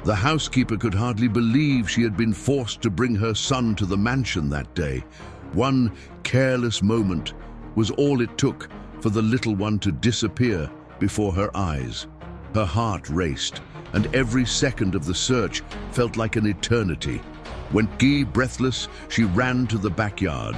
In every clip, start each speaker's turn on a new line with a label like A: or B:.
A: The housekeeper could hardly believe she had been forced to bring her son to the mansion that day. One careless moment was all it took for the little one to disappear before her eyes. Her heart raced, and every second of the search felt like an eternity. When, breathless, she ran to the backyard.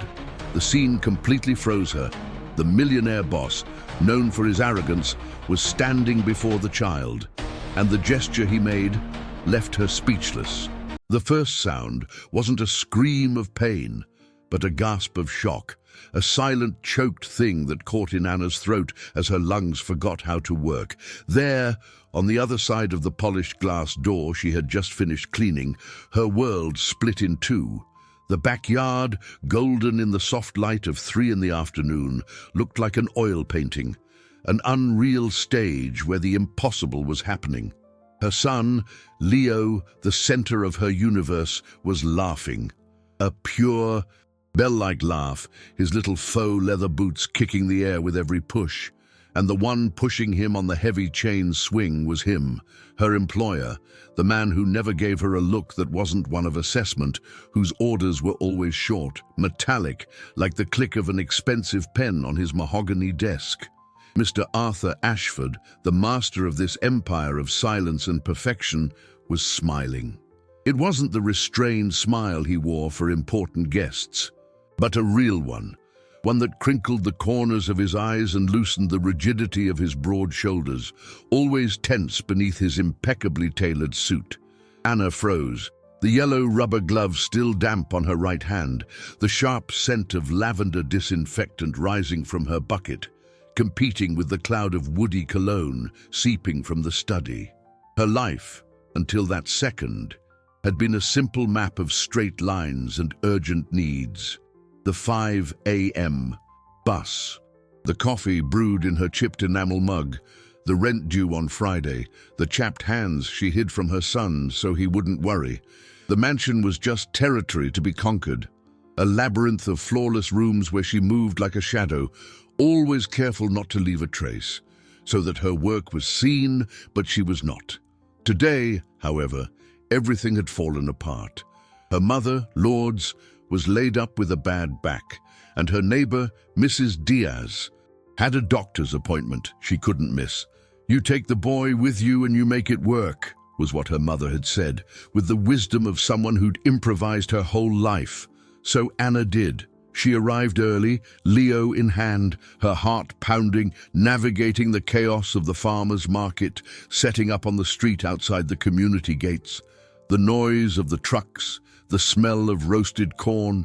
A: The scene completely froze her. The millionaire boss, known for his arrogance, was standing before the child, and the gesture he made left her speechless. The first sound wasn't a scream of pain, but a gasp of shock, a silent, choked thing that caught in Anna's throat as her lungs forgot how to work. There, on the other side of the polished glass door she had just finished cleaning, her world split in two. The backyard, golden in the soft light of 3 in the afternoon, looked like an oil painting, an unreal stage where the impossible was happening. Her son, Leo, the center of her universe, was laughing. A pure, bell-like laugh, his little faux leather boots kicking the air with every push. And the one pushing him on the heavy chain swing was him, her employer, the man who never gave her a look that wasn't one of assessment, whose orders were always short, metallic, like the click of an expensive pen on his mahogany desk. Mr. Arthur Ashford, the master of this empire of silence and perfection, was smiling. It wasn't the restrained smile he wore for important guests, but a real one that crinkled the corners of his eyes and loosened the rigidity of his broad shoulders, always tense beneath his impeccably tailored suit. Anna froze, the yellow rubber glove still damp on her right hand, the sharp scent of lavender disinfectant rising from her bucket, competing with the cloud of woody cologne seeping from the study. Her life, until that second, had been a simple map of straight lines and urgent needs. The 5 a.m. bus, the coffee brewed in her chipped enamel mug, the rent due on Friday, the chapped hands she hid from her son so he wouldn't worry. The mansion was just territory to be conquered, a labyrinth of flawless rooms where she moved like a shadow, always careful not to leave a trace, so that her work was seen, but she was not. Today, however, everything had fallen apart. Her mother, Lourdes, was laid up with a bad back, and her neighbor, Mrs. Diaz, had a doctor's appointment she couldn't miss. "You take the boy with you and you make it work," was what her mother had said, with the wisdom of someone who'd improvised her whole life. So Anna did. She arrived early, Leo in hand, her heart pounding, navigating the chaos of the farmer's market, setting up on the street outside the community gates. The noise of the trucks, the smell of roasted corn,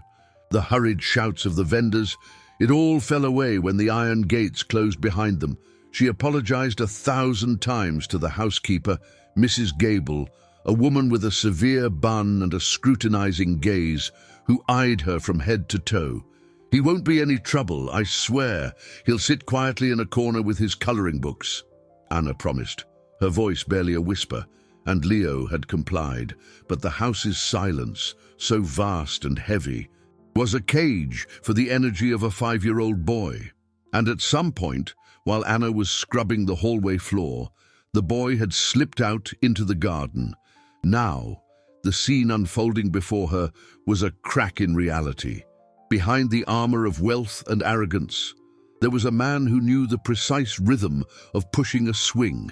A: the hurried shouts of the vendors, it all fell away when the iron gates closed behind them. She apologized 1,000 times to the housekeeper, Mrs. Gable, a woman with a severe bun and a scrutinizing gaze, who eyed her from head to toe. "He won't be any trouble, I swear. He'll sit quietly in a corner with his coloring books," Anna promised, her voice barely a whisper. And Leo had complied, but the house's silence, so vast and heavy, was a cage for the energy of a 5-year-old boy. And at some point, while Anna was scrubbing the hallway floor, the boy had slipped out into the garden. Now, the scene unfolding before her was a crack in reality. Behind the armor of wealth and arrogance, there was a man who knew the precise rhythm of pushing a swing,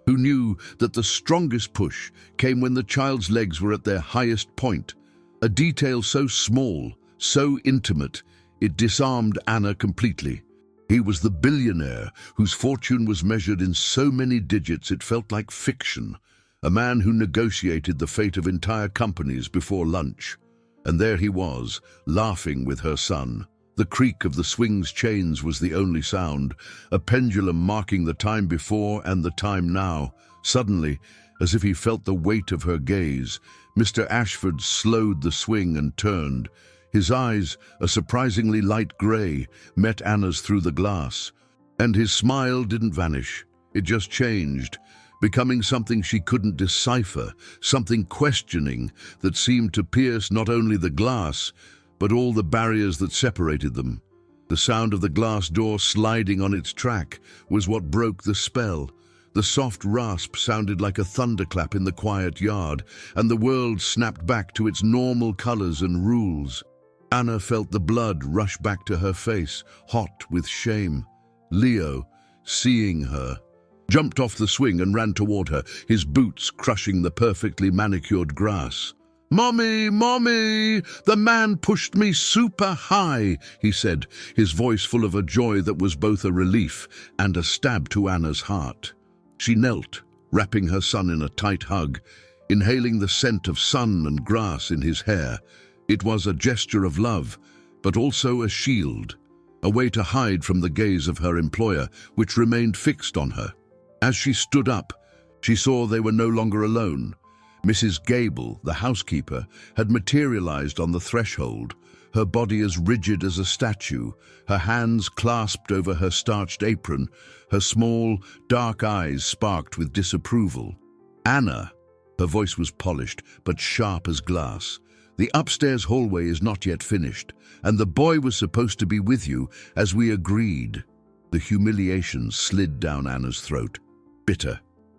A: who knew that the strongest push came when the child's legs were at their highest point, a detail so small, so intimate, it disarmed Anna completely. He was the billionaire whose fortune was measured in so many digits it felt like fiction, a man who negotiated the fate of entire companies before lunch. And there he was, laughing with her son. The creak of the swing's chains was the only sound, a pendulum marking the time before and the time now. Suddenly, as if he felt the weight of her gaze, Mr. Ashford slowed the swing and turned. His eyes, a surprisingly light gray, met Anna's through the glass. And his smile didn't vanish. It just changed, becoming something she couldn't decipher, something questioning that seemed to pierce not only the glass, but all the barriers that separated them. The sound of the glass door sliding on its track was what broke the spell. The soft rasp sounded like a thunderclap in the quiet yard, and the world snapped back to its normal colors and rules. Anna felt the blood rush back to her face, hot with shame. Leo, seeing her, jumped off the swing and ran toward her, his boots crushing the perfectly manicured grass. "Mommy, Mommy! The man pushed me super high," he said, his voice full of a joy that was both a relief and a stab to Anna's heart. She knelt, wrapping her son in a tight hug, inhaling the scent of sun and grass in his hair. It was a gesture of love, but also a shield, a way to hide from the gaze of her employer, which remained fixed on her. As she stood up, she saw they were no longer alone. Mrs. Gable, the housekeeper, had materialized on the threshold, her body as rigid as a statue, her hands clasped over her starched apron, her small, dark eyes sparked with disapproval. "Anna," her voice was polished but sharp as glass, "the upstairs hallway is not yet finished, and the boy was supposed to be with you, as we agreed." The humiliation slid down Anna's throat. Bitter.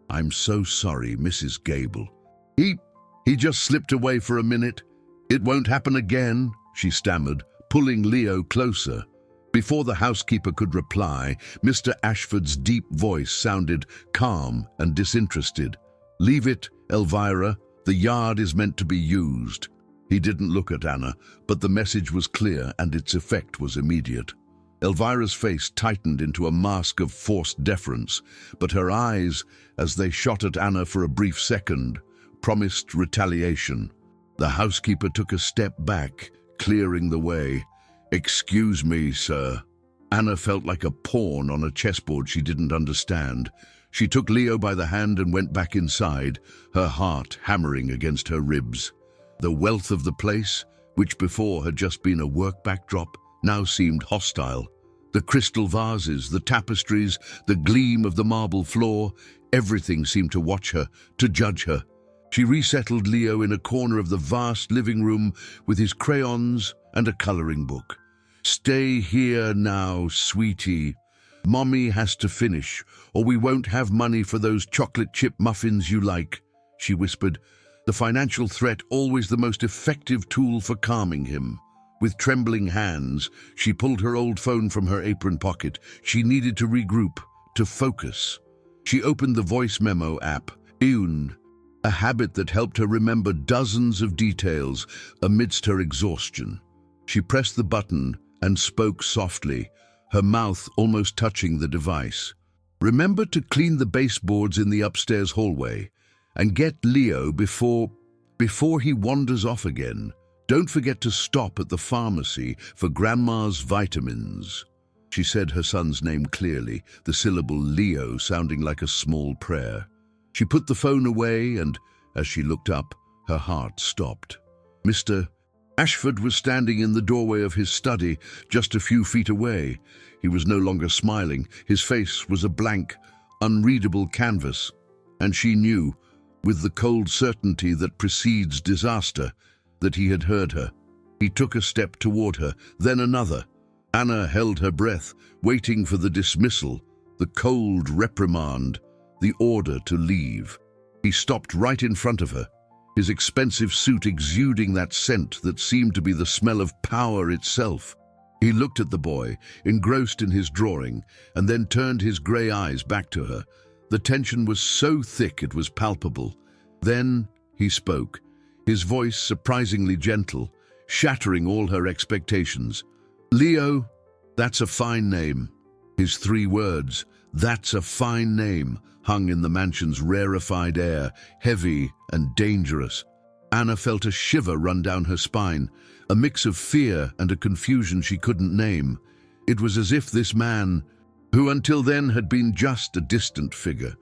A: "I'm so sorry, Mrs. Gable. He just slipped away for a minute. It won't happen again," she stammered, pulling Leo closer. Before the housekeeper could reply, Mr. Ashford's deep voice sounded calm and disinterested. "Leave it, Elvira. The yard is meant to be used." He didn't look at Anna, but the message was clear and its effect was immediate. Elvira's face tightened into a mask of forced deference, but her eyes, as they shot at Anna for a brief second, promised retaliation. The housekeeper took a step back, clearing the way. "Excuse me, sir." Anna felt like a pawn on a chessboard she didn't understand. She took Leo by the hand and went back inside, her heart hammering against her ribs. The wealth of the place, which before had just been a work backdrop, now seemed hostile. The crystal vases, the tapestries, the gleam of the marble floor, everything seemed to watch her, to judge her. She resettled Leo in a corner of the vast living room with his crayons and a coloring book. "Stay here now, sweetie. Mommy has to finish, or we won't have money for those chocolate chip muffins you like," she whispered, the financial threat always the most effective tool for calming him. With trembling hands, she pulled her old phone from her apron pocket. She needed to regroup, to focus. She opened the voice memo app, a habit that helped her remember dozens of details amidst her exhaustion. She pressed the button and spoke softly, her mouth almost touching the device. "Remember to clean the baseboards in the upstairs hallway, and get Leo before he wanders off again. Don't forget to stop at the pharmacy for Grandma's vitamins." She said her son's name clearly, the syllable Leo sounding like a small prayer. She put the phone away, and as she looked up, her heart stopped. Mr. Ashford was standing in the doorway of his study, just a few feet away. He was no longer smiling. His face was a blank, unreadable canvas, and she knew, with the cold certainty that precedes disaster, that he had heard her. He took a step toward her, then another. Anna held her breath, waiting for the dismissal, the cold reprimand, the order to leave. He stopped right in front of her, his expensive suit exuding that scent that seemed to be the smell of power itself. He looked at the boy, engrossed in his drawing, and then turned his grey eyes back to her. The tension was so thick it was palpable. Then he spoke, his voice surprisingly gentle, shattering all her expectations. "Leo, that's a fine name." His 3 words, "That's a fine name," hung in the mansion's rarefied air, heavy and dangerous. Anna felt a shiver run down her spine, a mix of fear and a confusion she couldn't name. It was as if this man, who until then had been just a distant figure,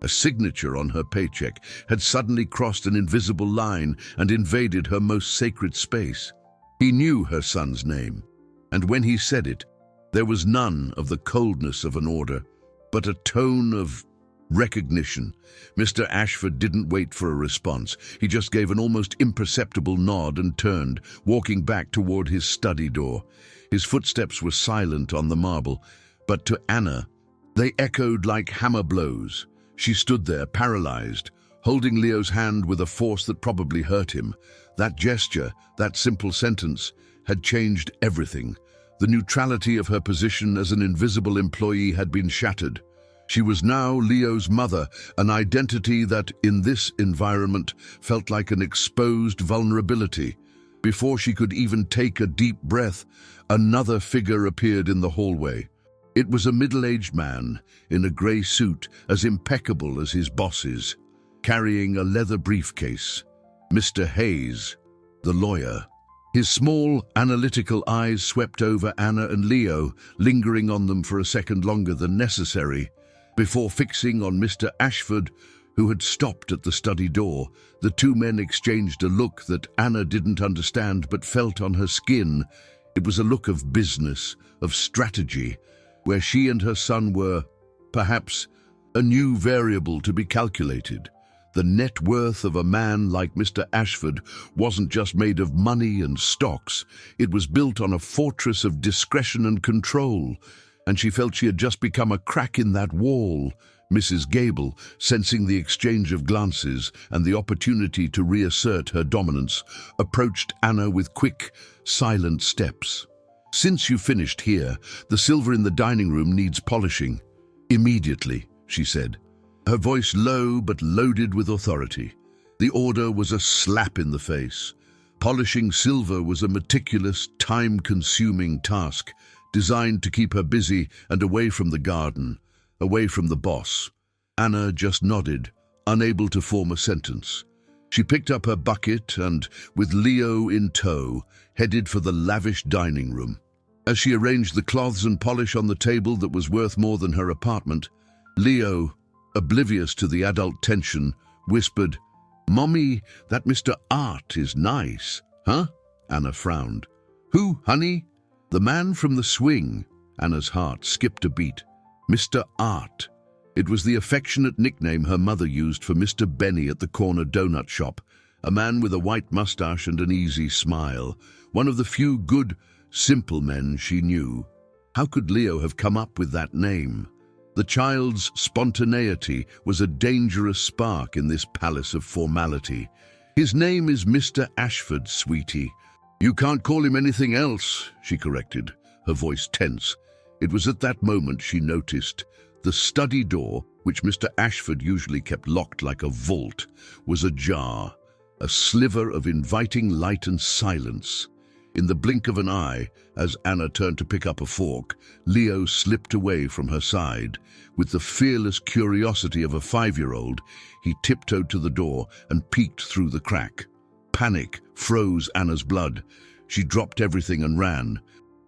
A: a signature on her paycheck, had suddenly crossed an invisible line and invaded her most sacred space. He knew her son's name, and when he said it, there was none of the coldness of an order, but a tone of recognition. Mr. Ashford didn't wait for a response. He just gave an almost imperceptible nod and turned, walking back toward his study door. His footsteps were silent on the marble, but to Anna, they echoed like hammer blows. She stood there, paralyzed, holding Leo's hand with a force that probably hurt him. That gesture, that simple sentence, had changed everything. The neutrality of her position as an invisible employee had been shattered. She was now Leo's mother, an identity that, in this environment, felt like an exposed vulnerability. Before she could even take a deep breath, another figure appeared in the hallway. It was a middle-aged man, in a grey suit, as impeccable as his bosses, carrying a leather briefcase. Mr. Hayes, the lawyer. His small, analytical eyes swept over Anna and Leo, lingering on them for a second longer than necessary, before fixing on Mr. Ashford, who had stopped at the study door. The two men exchanged a look that Anna didn't understand but felt on her skin. It was a look of business, of strategy, where she and her son were, perhaps, a new variable to be calculated. The net worth of a man like Mr. Ashford wasn't just made of money and stocks. It was built on a fortress of discretion and control, and she felt she had just become a crack in that wall. Mrs. Gable, sensing the exchange of glances and the opportunity to reassert her dominance, approached Anna with quick, silent steps. "Since you finished here, the silver in the dining room needs polishing. Immediately," she said, her voice low but loaded with authority. The order was a slap in the face. Polishing silver was a meticulous, time-consuming task, designed to keep her busy and away from the garden, away from the boss. Anna just nodded, unable to form a sentence. She picked up her bucket and, with Leo in tow, headed for the lavish dining room. As she arranged the cloths and polish on the table that was worth more than her apartment, Leo, oblivious to the adult tension, whispered, "Mommy, that Mr. Art is nice." "Huh?" Anna frowned. "Who, honey?" "The man from the swing." Anna's heart skipped a beat. Mr. Art. It was the affectionate nickname her mother used for Mr. Benny at the corner donut shop, a man with a white mustache and an easy smile, one of the few good, simple men she knew. How could Leo have come up with that name? The child's spontaneity was a dangerous spark in this palace of formality. "His name is Mr. Ashford, sweetie." "You can't call him anything else," she corrected, her voice tense. It was at that moment she noticed the study door, which Mr. Ashford usually kept locked like a vault, was ajar, a sliver of inviting light and silence. In the blink of an eye, as Anna turned to pick up a fork, Leo slipped away from her side. With the fearless curiosity of a 5-year-old, he tiptoed to the door and peeked through the crack. Panic froze Anna's blood. She dropped everything and ran,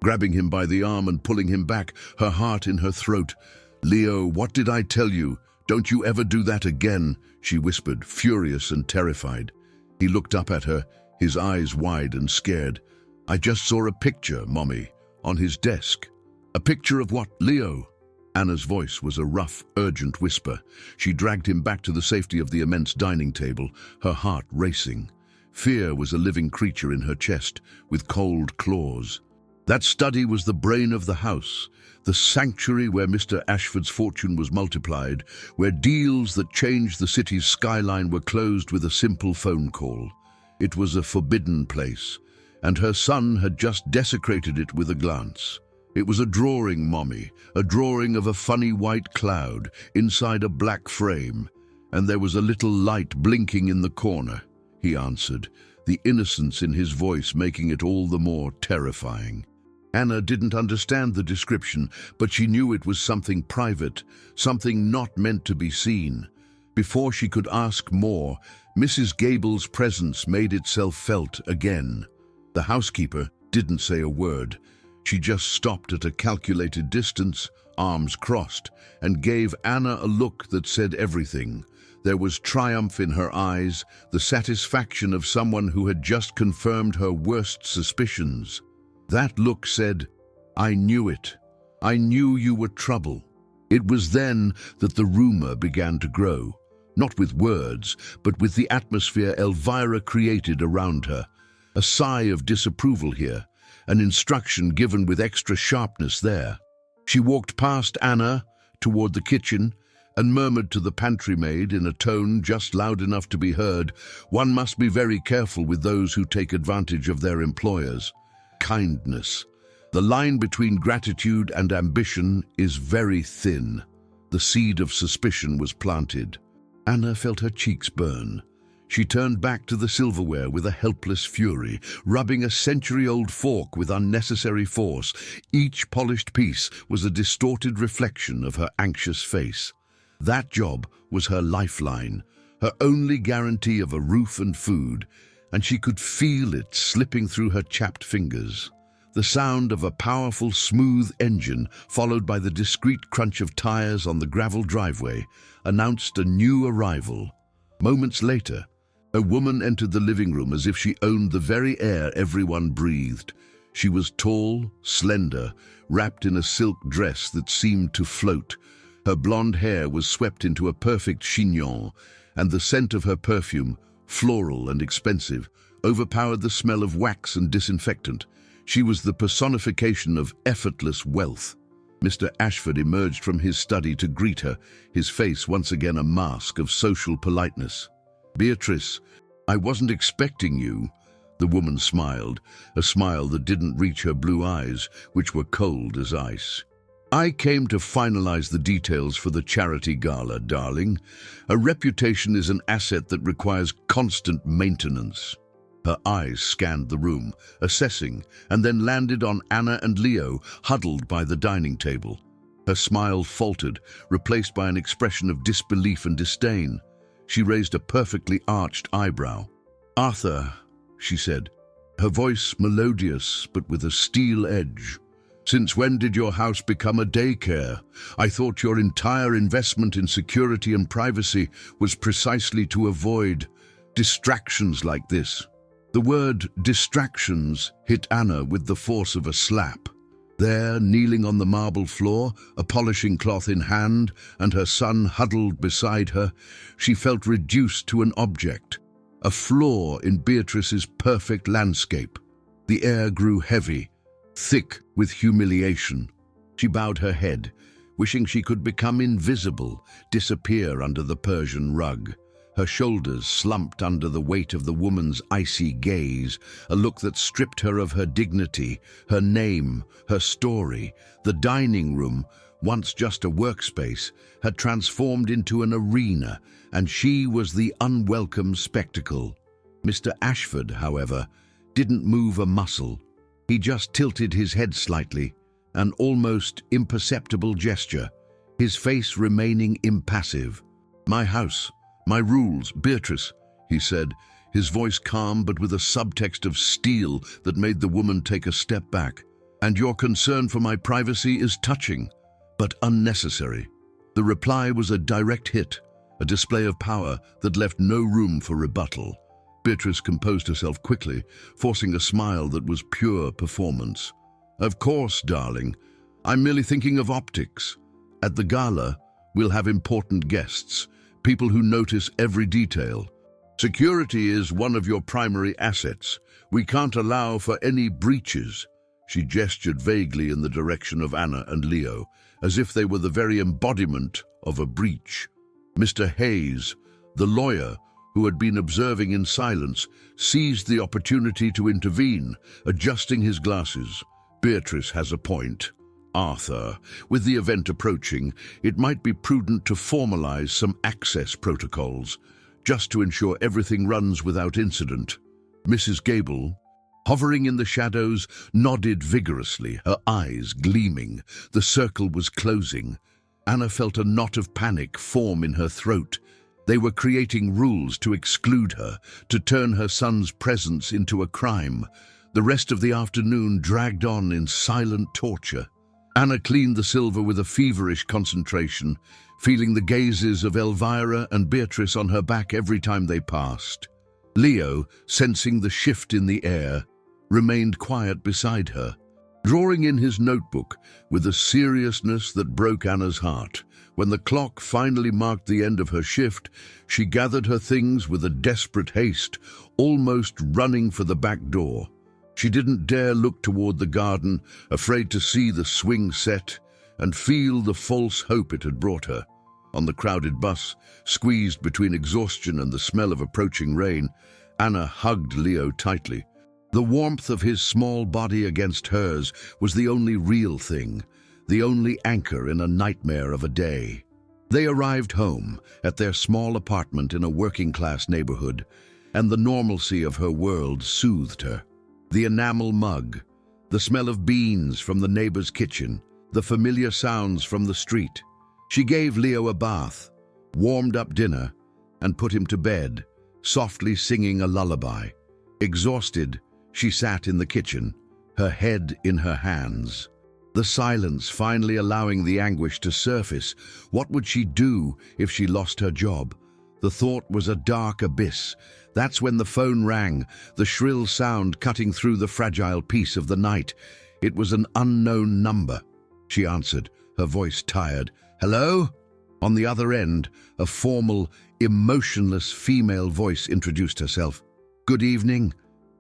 A: grabbing him by the arm and pulling him back, her heart in her throat. "Leo, what did I tell you? Don't you ever do that again," she whispered, furious and terrified. He looked up at her, his eyes wide and scared. "I just saw a picture, Mommy, on his desk." "A picture of what, Leo?" Anna's voice was a rough, urgent whisper. She dragged him back to the safety of the immense dining table, her heart racing. Fear was a living creature in her chest, with cold claws. That study was the brain of the house, the sanctuary where Mr. Ashford's fortune was multiplied, where deals that changed the city's skyline were closed with a simple phone call. It was a forbidden place, and her son had just desecrated it with a glance. "It was a drawing, Mommy, a drawing of a funny white cloud inside a black frame, and there was a little light blinking in the corner," he answered, the innocence in his voice making it all the more terrifying. Anna didn't understand the description, but she knew it was something private, something not meant to be seen. Before she could ask more, Mrs. Gable's presence made itself felt again. The housekeeper didn't say a word. She just stopped at a calculated distance, arms crossed, and gave Anna a look that said everything. There was triumph in her eyes, the satisfaction of someone who had just confirmed her worst suspicions. That look said, "I knew it. I knew you were trouble." It was then that the rumor began to grow, not with words, but with the atmosphere Elvira created around her. A sigh of disapproval here, an instruction given with extra sharpness there. She walked past Anna toward the kitchen, and murmured to the pantry maid in a tone just loud enough to be heard, "One must be very careful with those who take advantage of their employers." Kindness. The line between gratitude and ambition is very thin. The seed of suspicion was planted. Anna felt her cheeks burn. She turned back to the silverware with a helpless fury, rubbing a century-old fork with unnecessary force. Each polished piece was a distorted reflection of her anxious face. That job was her lifeline, her only guarantee of a roof and food, and she could feel it slipping through her chapped fingers. The sound of a powerful, smooth engine, followed by the discreet crunch of tires on the gravel driveway, announced a new arrival. Moments later, a woman entered the living room as if she owned the very air everyone breathed. She was tall, slender, wrapped in a silk dress that seemed to float. Her blonde hair was swept into a perfect chignon, and the scent of her perfume, floral and expensive, overpowered the smell of wax and disinfectant. She was the personification of effortless wealth. Mr. Ashford emerged from his study to greet her, his face once again a mask of social politeness. "Beatrice, I wasn't expecting you." The woman smiled, a smile that didn't reach her blue eyes, which were cold as ice. "I came to finalize the details for the charity gala, darling. A reputation is an asset that requires constant maintenance." Her eyes scanned the room, assessing, and then landed on Anna and Leo, huddled by the dining table. Her smile faltered, replaced by an expression of disbelief and disdain. She raised a perfectly arched eyebrow. "Arthur," she said, her voice melodious but with a steel edge. "Since when did your house become a daycare? I thought your entire investment in security and privacy was precisely to avoid distractions like this." The word distractions hit Anna with the force of a slap. There, kneeling on the marble floor, a polishing cloth in hand, and her son huddled beside her, she felt reduced to an object, a flaw in Beatrice's perfect landscape. The air grew heavy, thick with humiliation. She bowed her head, wishing she could become invisible, disappear under the Persian rug. Her shoulders slumped under the weight of the woman's icy gaze, a look that stripped her of her dignity, her name, her story. The dining room, once just a workspace, had transformed into an arena, and she was the unwelcome spectacle. Mr. Ashford, however, didn't move a muscle. He just tilted his head slightly, an almost imperceptible gesture, his face remaining impassive. "My house, my rules, Beatrice," he said, his voice calm but with a subtext of steel that made the woman take a step back. "And your concern for my privacy is touching, but unnecessary." The reply was a direct hit, a display of power that left no room for rebuttal. Beatrice composed herself quickly, forcing a smile that was pure performance. "Of course, darling. I'm merely thinking of optics. At the gala, we'll have important guests, people who notice every detail. Security is one of your primary assets. We can't allow for any breaches." She gestured vaguely in the direction of Anna and Leo, as if they were the very embodiment of a breach. Mr. Hayes, the lawyer, who had been observing in silence, seized the opportunity to intervene, adjusting his glasses. "Beatrice has a point. Arthur, with the event approaching, it might be prudent to formalize some access protocols, just to ensure everything runs without incident." Mrs. Gable, hovering in the shadows, nodded vigorously, her eyes gleaming. The circle was closing. Anna felt a knot of panic form in her throat. They were creating rules to exclude her, to turn her son's presence into a crime. The rest of the afternoon dragged on in silent torture. Anna cleaned the silver with a feverish concentration, feeling the gazes of Elvira and Beatrice on her back every time they passed. Leo, sensing the shift in the air, remained quiet beside her, drawing in his notebook with a seriousness that broke Anna's heart. When the clock finally marked the end of her shift, she gathered her things with a desperate haste, almost running for the back door. She didn't dare look toward the garden, afraid to see the swing set and feel the false hope it had brought her. On the crowded bus, squeezed between exhaustion and the smell of approaching rain, Anna hugged Leo tightly. The warmth of his small body against hers was the only real thing, the only anchor in a nightmare of a day. They arrived home at their small apartment in a working-class neighborhood, and the normalcy of her world soothed her. The enamel mug, the smell of beans from the neighbor's kitchen, the familiar sounds from the street. She gave Leo a bath, warmed up dinner, and put him to bed, softly singing a lullaby. Exhausted, she sat in the kitchen, her head in her hands. The silence finally allowing the anguish to surface. What would she do if she lost her job? The thought was a dark abyss. That's when the phone rang, the shrill sound cutting through the fragile peace of the night. It was an unknown number. She answered, her voice tired. "Hello?" On the other end, a formal, emotionless female voice introduced herself. "Good evening.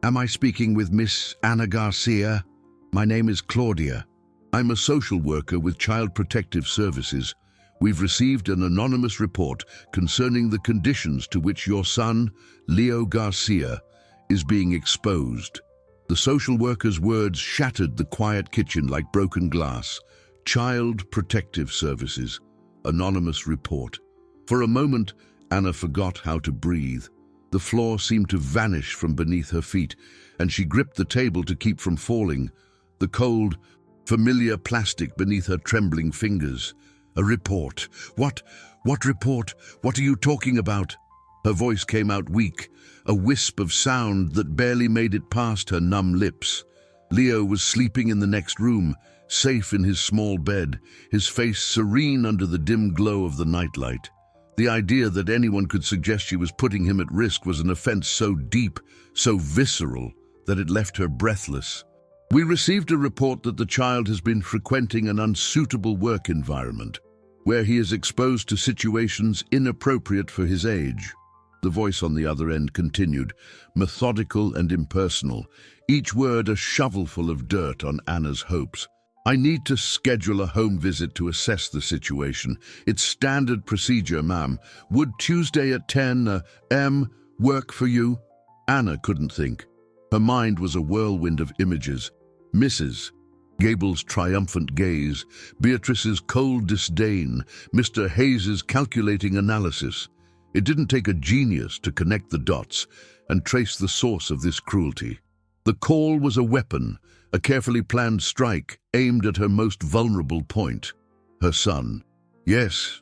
A: Am I speaking with Miss Anna Garcia? My name is Claudia. I'm a social worker with Child Protective Services. We've received an anonymous report concerning the conditions to which your son, Leo Garcia, is being exposed." The social worker's words shattered the quiet kitchen like broken glass. Child Protective Services. Anonymous report. For a moment, Anna forgot how to breathe. The floor seemed to vanish from beneath her feet, and she gripped the table to keep from falling. The cold, familiar plastic beneath her trembling fingers. A report. What report? What are you talking about? Her voice came out weak, a wisp of sound that barely made it past her numb lips. Leo was sleeping in the next room, safe in his small bed, his face serene under the dim glow of the nightlight. The idea that anyone could suggest she was putting him at risk was an offense so deep, so visceral, that it left her breathless. "We received a report that the child has been frequenting an unsuitable work environment, where he is exposed to situations inappropriate for his age." The voice on the other end continued, methodical and impersonal, each word a shovelful of dirt on Anna's hopes. "I need to schedule a home visit to assess the situation. It's standard procedure, ma'am. Would Tuesday at 10 a.m. work for you?" Anna couldn't think. Her mind was a whirlwind of images. Mrs. Gable's triumphant gaze, Beatrice's cold disdain, Mr. Hayes's calculating analysis. It didn't take a genius to connect the dots and trace the source of this cruelty. The call was a weapon, a carefully planned strike aimed at her most vulnerable point, her son. Yes,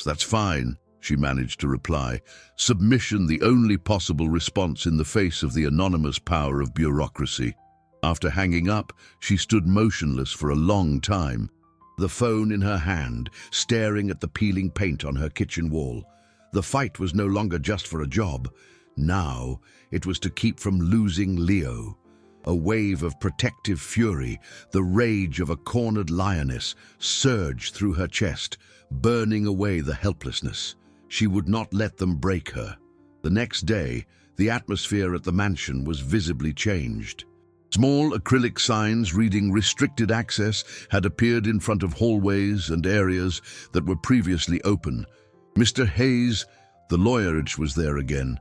A: that's fine," she managed to reply, submission the only possible response in the face of the anonymous power of bureaucracy. After hanging up, she stood motionless for a long time, the phone in her hand, staring at the peeling paint on her kitchen wall. The fight was no longer just for a job. Now it was to keep from losing Leo. A wave of protective fury, the rage of a cornered lioness, surged through her chest, burning away the helplessness. She would not let them break her. The next day, the atmosphere at the mansion was visibly changed. Small acrylic signs reading "restricted access" had appeared in front of hallways and areas that were previously open. Mr. Hayes, the lawyer, was there again,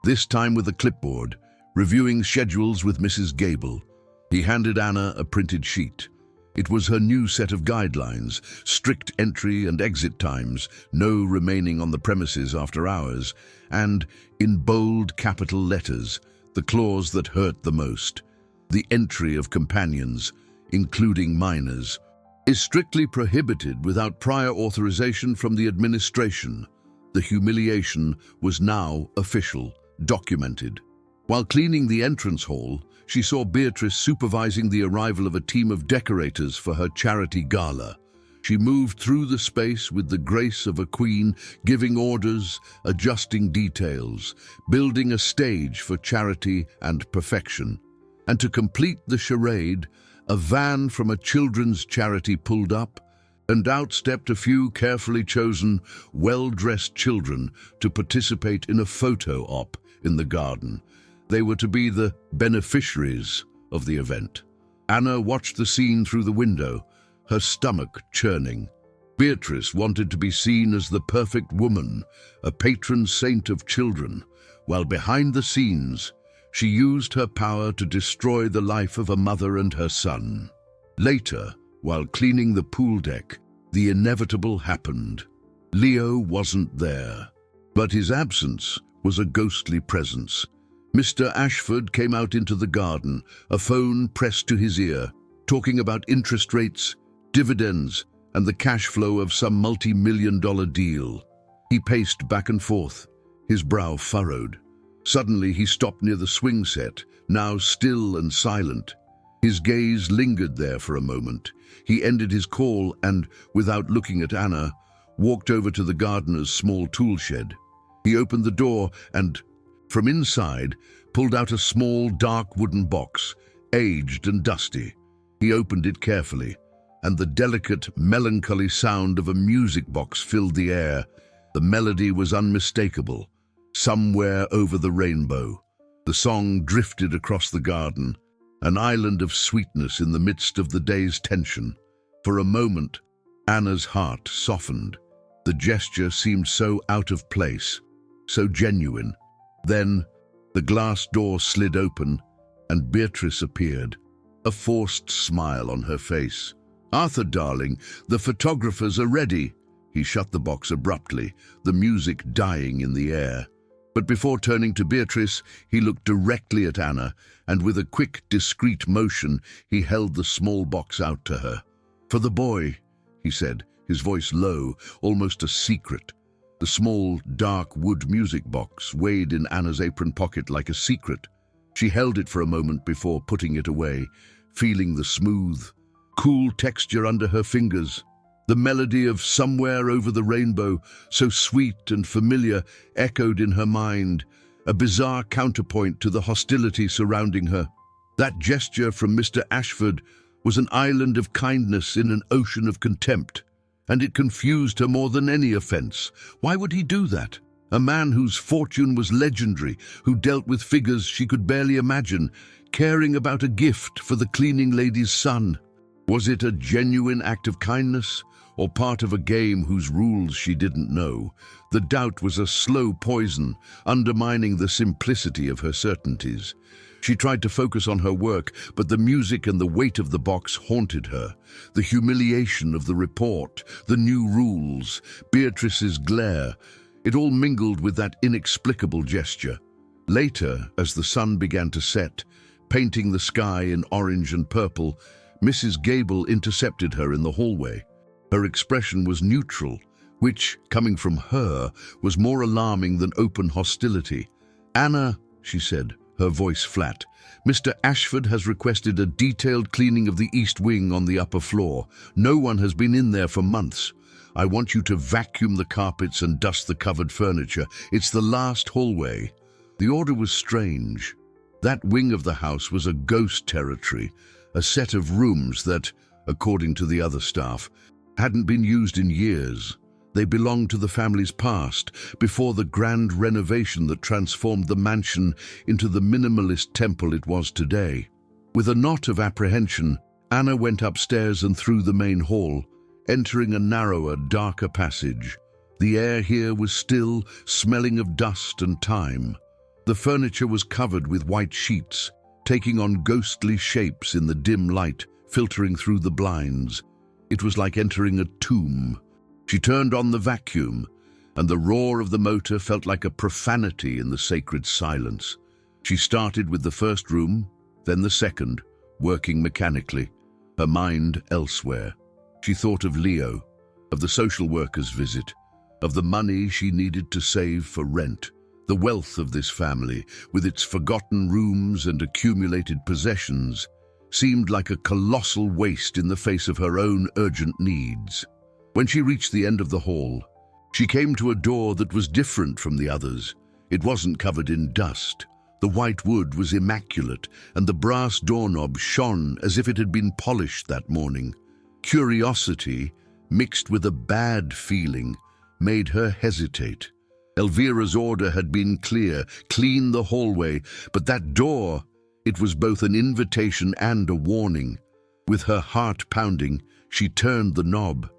A: this time with a clipboard, reviewing schedules with Mrs. Gable. He handed Anna a printed sheet. It was her new set of guidelines: strict entry and exit times, no remaining on the premises after hours, and, in bold capital letters, the clause that hurt the most: the entry of companions, including minors, is strictly prohibited without prior authorization from the administration. The humiliation was now official, documented. While cleaning the entrance hall, she saw Beatrice supervising the arrival of a team of decorators for her charity gala. She moved through the space with the grace of a queen, giving orders, adjusting details, building a stage for charity and perfection. And to complete the charade, a van from a children's charity pulled up, and out stepped a few carefully chosen, well-dressed children to participate in a photo op in the garden. They were to be the beneficiaries of the event. Anna watched the scene through the window, her stomach churning. Beatrice wanted to be seen as the perfect woman, a patron saint of children, while behind the scenes, she used her power to destroy the life of a mother and her son. Later, while cleaning the pool deck, the inevitable happened. Leo wasn't there, but his absence was a ghostly presence. Mr. Ashford came out into the garden, a phone pressed to his ear, talking about interest rates, dividends, and the cash flow of some multi-million-dollar deal. He paced back and forth, his brow furrowed. Suddenly he stopped near the swing set, now still and silent. His gaze lingered there for a moment. He ended his call and, without looking at Anna, walked over to the gardener's small tool shed. He opened the door and, from inside, pulled out a small, dark wooden box, aged and dusty. He opened it carefully, and the delicate, melancholy sound of a music box filled the air. The melody was unmistakable. Somewhere over the rainbow. The song drifted across the garden, an island of sweetness in the midst of the day's tension. For a moment, Anna's heart softened. The gesture seemed so out of place, so genuine. Then, the glass door slid open, and Beatrice appeared, a forced smile on her face. "Arthur, darling, the photographers are ready." He shut the box abruptly, the music dying in the air. But before turning to Beatrice, he looked directly at Anna, and with a quick, discreet motion, he held the small box out to her. "For the boy," he said, his voice low, almost a secret. The small, dark wood music box weighed in Anna's apron pocket like a secret. She held it for a moment before putting it away, feeling the smooth, cool texture under her fingers. The melody of "Somewhere Over the Rainbow," so sweet and familiar, echoed in her mind, a bizarre counterpoint to the hostility surrounding her. That gesture from Mr. Ashford was an island of kindness in an ocean of contempt, and it confused her more than any offense. Why would he do that? A man whose fortune was legendary, who dealt with figures she could barely imagine, caring about a gift for the cleaning lady's son. Was it a genuine act of kindness, or part of a game whose rules she didn't know? The doubt was a slow poison, undermining the simplicity of her certainties. She tried to focus on her work, but the music and the weight of the box haunted her. The humiliation of the report, the new rules, Beatrice's glare, it all mingled with that inexplicable gesture. Later, as the sun began to set, painting the sky in orange and purple, Mrs. Gable intercepted her in the hallway. Her expression was neutral, which, coming from her, was more alarming than open hostility. "Anna," she said, her voice flat, "Mr. Ashford has requested a detailed cleaning of the east wing on the upper floor. No one has been in there for months. I want you to vacuum the carpets and dust the covered furniture. It's the last hallway." The order was strange. That wing of the house was a ghost territory, a set of rooms that, according to the other staff, hadn't been used in years. They belonged to the family's past, before the grand renovation that transformed the mansion into the minimalist temple it was today. With a knot of apprehension, Anna went upstairs and through the main hall, entering a narrower, darker passage. The air here was still, smelling of dust and time. The furniture was covered with white sheets, taking on ghostly shapes in the dim light filtering through the blinds. It was like entering a tomb. She turned on the vacuum, and the roar of the motor felt like a profanity in the sacred silence. She started with the first room, then the second, working mechanically, her mind elsewhere. She thought of Leo, of the social worker's visit, of the money she needed to save for rent. The wealth of this family, with its forgotten rooms and accumulated possessions, seemed like a colossal waste in the face of her own urgent needs. When she reached the end of the hall, she came to a door that was different from the others. It wasn't covered in dust. The white wood was immaculate, and the brass doorknob shone as if it had been polished that morning. Curiosity, mixed with a bad feeling, made her hesitate. Elvira's order had been clear: clean the hallway, but that door, it was both an invitation and a warning. With her heart pounding, she turned the knob.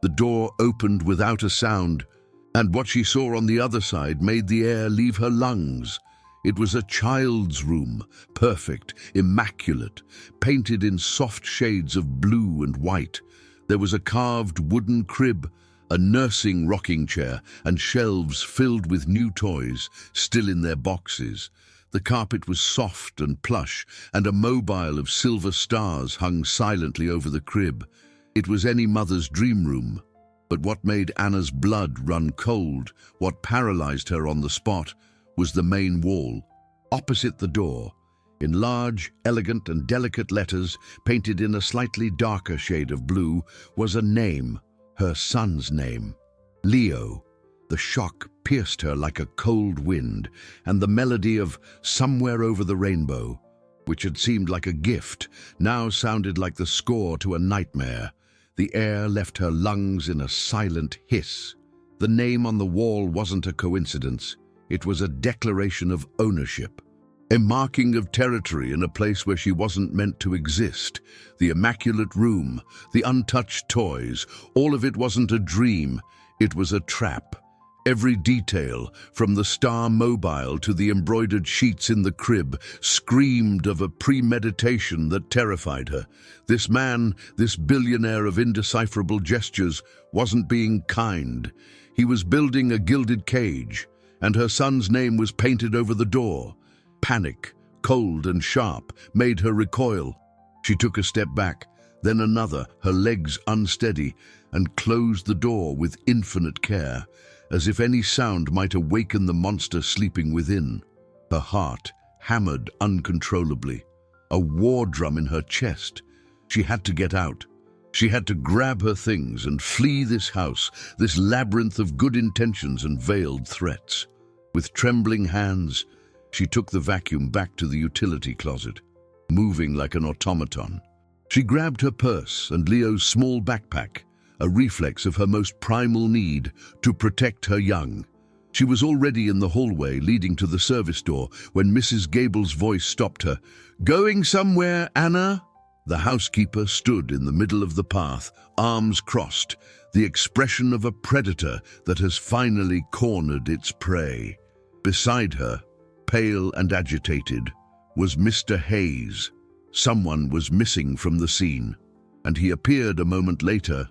A: The door opened without a sound, and what she saw on the other side made the air leave her lungs. It was a child's room, perfect, immaculate, painted in soft shades of blue and white. There was a carved wooden crib, a nursing rocking chair, and shelves filled with new toys, still in their boxes. The carpet was soft and plush, and a mobile of silver stars hung silently over the crib. It was any mother's dream room. But what made Anna's blood run cold, what paralyzed her on the spot, was the main wall. Opposite the door, in large, elegant and delicate letters, painted in a slightly darker shade of blue, was a name, her son's name, Leo. The shock pierced her like a cold wind, and the melody of "Somewhere Over the Rainbow," which had seemed like a gift, now sounded like the score to a nightmare. The air left her lungs in a silent hiss. The name on the wall wasn't a coincidence. It was a declaration of ownership, a marking of territory in a place where she wasn't meant to exist. The immaculate room, the untouched toys, all of it wasn't a dream, it was a trap. Every detail, from the star mobile to the embroidered sheets in the crib, screamed of a premeditation that terrified her. This man, this billionaire of indecipherable gestures, wasn't being kind. He was building a gilded cage, and her son's name was painted over the door. Panic, cold and sharp, made her recoil. She took a step back, then another, her legs unsteady, and closed the door with infinite care, as if any sound might awaken the monster sleeping within. Her heart hammered uncontrollably, a war drum in her chest. She had to get out. She had to grab her things and flee this house, this labyrinth of good intentions and veiled threats. With trembling hands, she took the vacuum back to the utility closet, moving like an automaton. She grabbed her purse and Leo's small backpack, a reflex of her most primal need to protect her young. She was already in the hallway leading to the service door when Mrs. Gable's voice stopped her. "Going somewhere, Anna?" The housekeeper stood in the middle of the path, arms crossed, the expression of a predator that has finally cornered its prey. Beside her, pale and agitated, was Mr. Hayes. Someone was missing from the scene, and he appeared a moment later.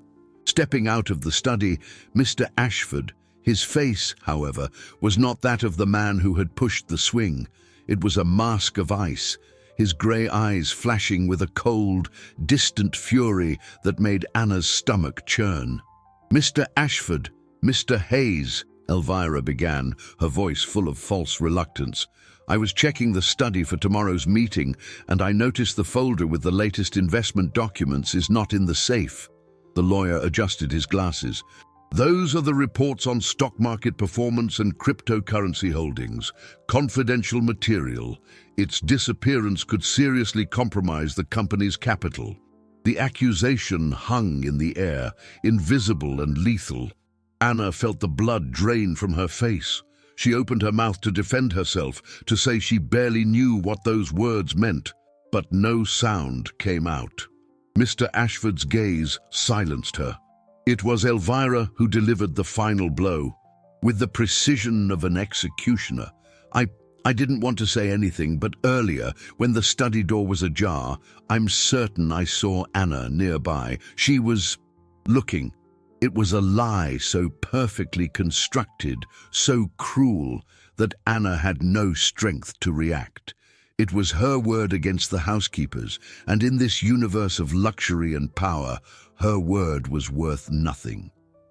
A: Stepping out of the study, Mr. Ashford, his face, however, was not that of the man who had pushed the swing. It was a mask of ice, his grey eyes flashing with a cold, distant fury that made Anna's stomach churn. "Mr. Ashford, Mr. Hayes," Elvira began, her voice full of false reluctance. "I was checking the study for tomorrow's meeting, and I noticed the folder with the latest investment documents is not in the safe." The lawyer adjusted his glasses. "Those are the reports on stock market performance and cryptocurrency holdings. Confidential material. Its disappearance could seriously compromise the company's capital." The accusation hung in the air, invisible and lethal. Anna felt the blood drain from her face. She opened her mouth to defend herself, to say she barely knew what those words meant, but no sound came out. Mr. Ashford's gaze silenced her. It was Elvira who delivered the final blow. With the precision of an executioner. I didn't want to say anything, but earlier, when the study door was ajar, I'm certain I saw Anna nearby. She was looking. It was a lie so perfectly constructed, so cruel, that Anna had no strength to react. It was her word against the housekeeper's, and in this universe of luxury and power, her word was worth nothing.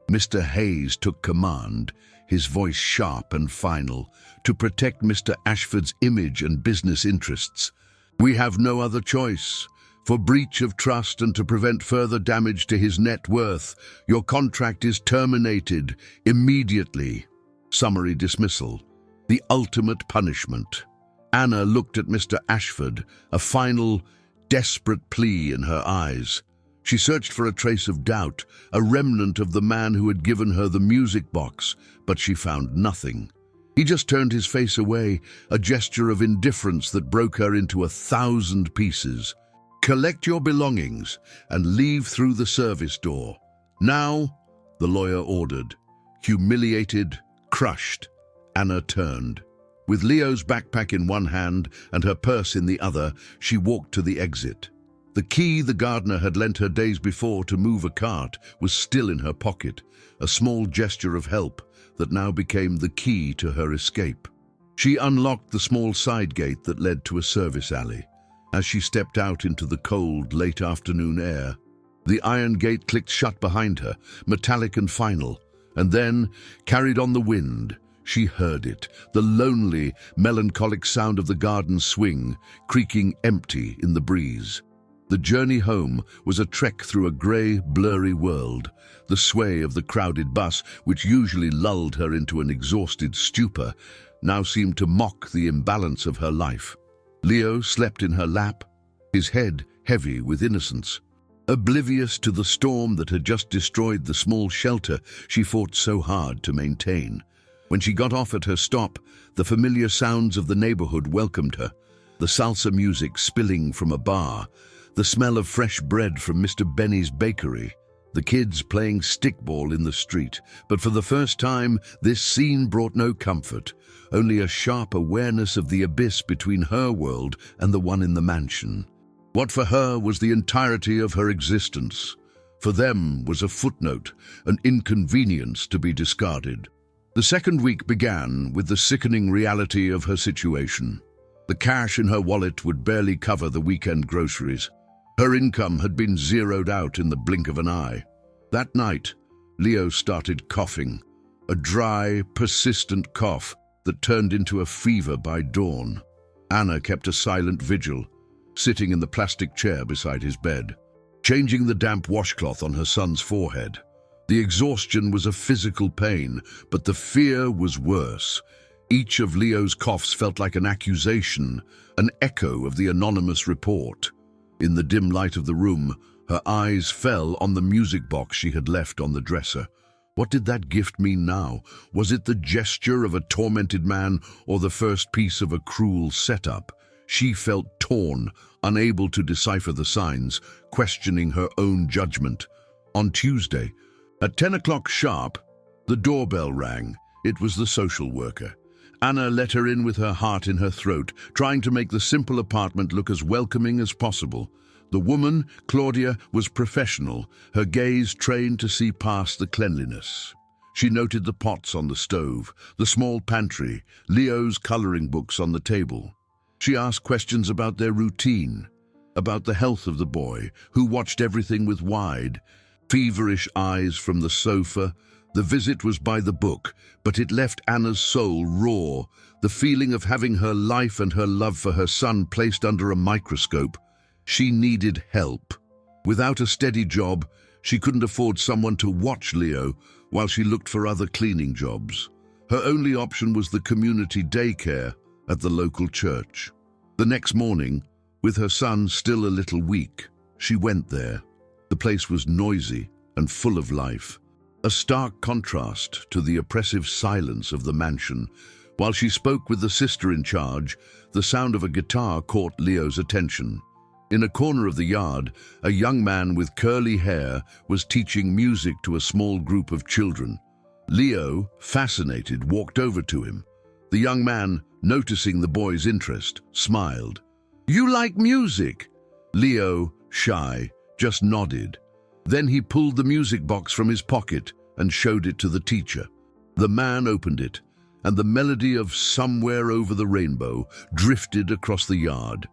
A: Mr. Hayes took command, his voice sharp and final, to protect Mr. Ashford's image and business interests. "We have no other choice. For breach of trust and to prevent further damage to his net worth, your contract is terminated immediately." Summary dismissal. The ultimate punishment. Anna looked at Mr. Ashford, a final, desperate plea in her eyes. She searched for a trace of doubt, a remnant of the man who had given her the music box, but she found nothing. He just turned his face away, a gesture of indifference that broke her into 1,000 pieces. "Collect your belongings and leave through the service door. Now the lawyer ordered. Humiliated, crushed, Anna turned. With Leo's backpack in one hand and her purse in the other, she walked to the exit. The key the gardener had lent her days before to move a cart was still in her pocket, a small gesture of help that now became the key to her escape. She unlocked the small side gate that led to a service alley. As she stepped out into the cold, late afternoon air, the iron gate clicked shut behind her, metallic and final, and then, carried on the wind, she heard it, the lonely, melancholic sound of the garden swing, creaking empty in the breeze. The journey home was a trek through a grey, blurry world. The sway of the crowded bus, which usually lulled her into an exhausted stupor, now seemed to mock the imbalance of her life. Leo slept in her lap, his head heavy with innocence. Oblivious to the storm that had just destroyed the small shelter she fought so hard to maintain. When she got off at her stop, the familiar sounds of the neighborhood welcomed her. The salsa music spilling from a bar, the smell of fresh bread from Mr. Benny's bakery, the kids playing stickball in the street. But for the first time, this scene brought no comfort, only a sharp awareness of the abyss between her world and the one in the mansion. What for her was the entirety of her existence, for them was a footnote, an inconvenience to be discarded. The second week began with the sickening reality of her situation. The cash in her wallet would barely cover the weekend groceries. Her income had been zeroed out in the blink of an eye. That night, Leo started coughing, a dry, persistent cough that turned into a fever by dawn. Anna kept a silent vigil, sitting in the plastic chair beside his bed, changing the damp washcloth on her son's forehead. The exhaustion was a physical pain, but the fear was worse. Each of Leo's coughs felt like an accusation, an echo of the anonymous report. In the dim light of the room, her eyes fell on the music box she had left on the dresser. What did that gift mean now? Was it the gesture of a tormented man or the first piece of a cruel setup? She felt torn, unable to decipher the signs, questioning her own judgment. On Tuesday, at 10 o'clock sharp, the doorbell rang. It was the social worker. Anna let her in with her heart in her throat, trying to make the simple apartment look as welcoming as possible. The woman, Claudia, was professional, her gaze trained to see past the cleanliness. She noted the pots on the stove, the small pantry, Leo's coloring books on the table. She asked questions about their routine, about the health of the boy, who watched everything with wide, feverish eyes from the sofa. The visit was by the book, but it left Anna's soul raw, the feeling of having her life and her love for her son placed under a microscope. She needed help. Without a steady job, she couldn't afford someone to watch Leo while she looked for other cleaning jobs. Her only option was the community daycare at the local church. The next morning, with her son still a little weak, she went there. The place was noisy and full of life, a stark contrast to the oppressive silence of the mansion. While she spoke with the sister in charge, the sound of a guitar caught Leo's attention. In a corner of the yard, a young man with curly hair was teaching music to a small group of children. Leo, fascinated, walked over to him. The young man, noticing the boy's interest, smiled. "You like music?" Leo, shy, just nodded. Then he pulled the music box from his pocket and showed it to the teacher. The man opened it, and the melody of "Somewhere Over the Rainbow" drifted across the yard.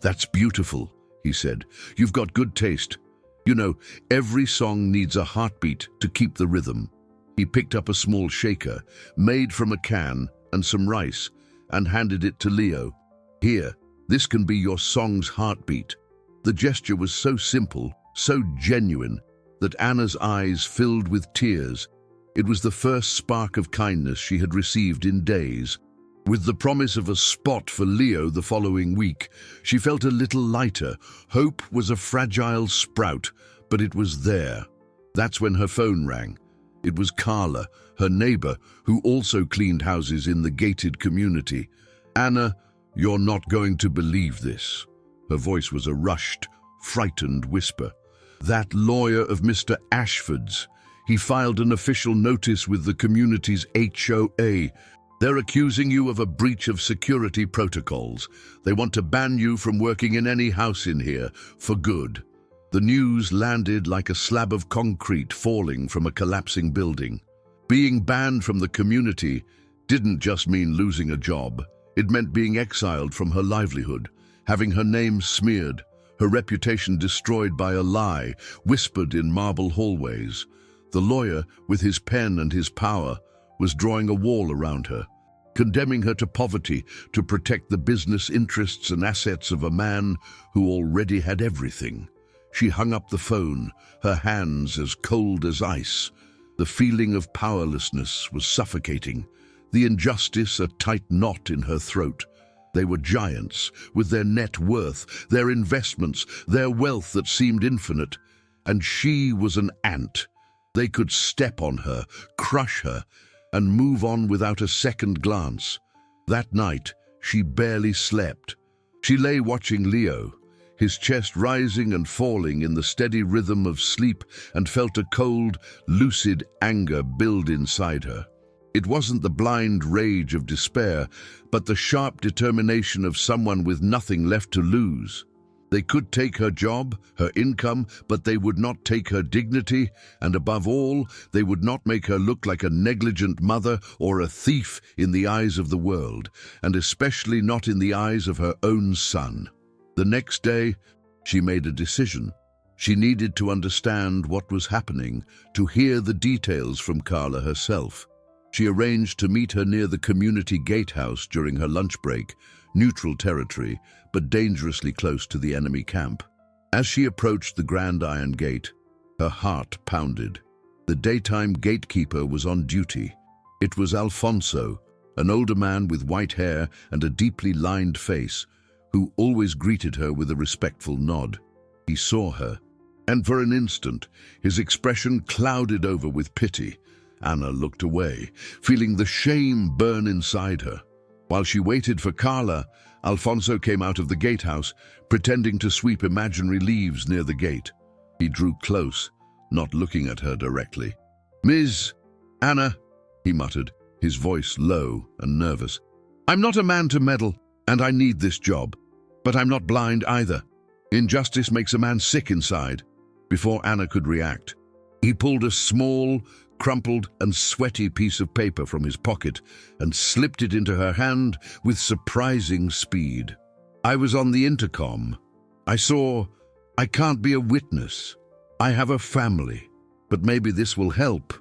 A: "That's beautiful," he said. "You've got good taste. You know, every song needs a heartbeat to keep the rhythm." He picked up a small shaker, made from a can, and some rice, and handed it to Leo. "Here, this can be your song's heartbeat." The gesture was so simple, so genuine, that Anna's eyes filled with tears. It was the first spark of kindness she had received in days. With the promise of a spot for Leo the following week, she felt a little lighter. Hope was a fragile sprout, but it was there. That's when her phone rang. It was Carla, her neighbor, who also cleaned houses in the gated community. "Anna, you're not going to believe this." Her voice was a rushed, frightened whisper. "That lawyer of Mr. Ashford's, He filed an official notice with the community's HOA. They're accusing you of a breach of security protocols. They want to ban you from working in any house in here, for good. The news landed like a slab of concrete falling from a collapsing building. Being banned from the community didn't just mean losing a job. It meant being exiled from her livelihood, having her name smeared, her reputation destroyed by a lie whispered in marble hallways. The lawyer, with his pen and his power, was drawing a wall around her, condemning her to poverty to protect the business interests and assets of a man who already had everything. She hung up the phone, her hands as cold as ice. The feeling of powerlessness was suffocating, the injustice a tight knot in her throat. They were giants, with their net worth, their investments, their wealth that seemed infinite. And she was an ant. They could step on her, crush her, and move on without a second glance. That night, she barely slept. She lay watching Leo, his chest rising and falling in the steady rhythm of sleep, and felt a cold, lucid anger build inside her. It wasn't the blind rage of despair, but the sharp determination of someone with nothing left to lose. They could take her job, her income, but they would not take her dignity, and above all, they would not make her look like a negligent mother or a thief in the eyes of the world, and especially not in the eyes of her own son. The next day, she made a decision. She needed to understand what was happening, to hear the details from Carla herself. She arranged to meet her near the community gatehouse during her lunch break, neutral territory, but dangerously close to the enemy camp. As she approached the grand iron gate, her heart pounded. The daytime gatekeeper was on duty. It was Alfonso, an older man with white hair and a deeply lined face, who always greeted her with a respectful nod. He saw her, and for an instant, his expression clouded over with pity. Anna looked away, feeling the shame burn inside her. While she waited for Carla, Alfonso came out of the gatehouse, pretending to sweep imaginary leaves near the gate. He drew close, not looking at her directly. "Ms. Anna," he muttered, his voice low and nervous. "I'm not a man to meddle, and I need this job. But I'm not blind either. Injustice makes a man sick inside." Before Anna could react, he pulled a small, crumpled and sweaty piece of paper from his pocket and slipped it into her hand with surprising speed. "I was on the intercom. I saw. I can't be a witness. I have a family. But maybe this will help."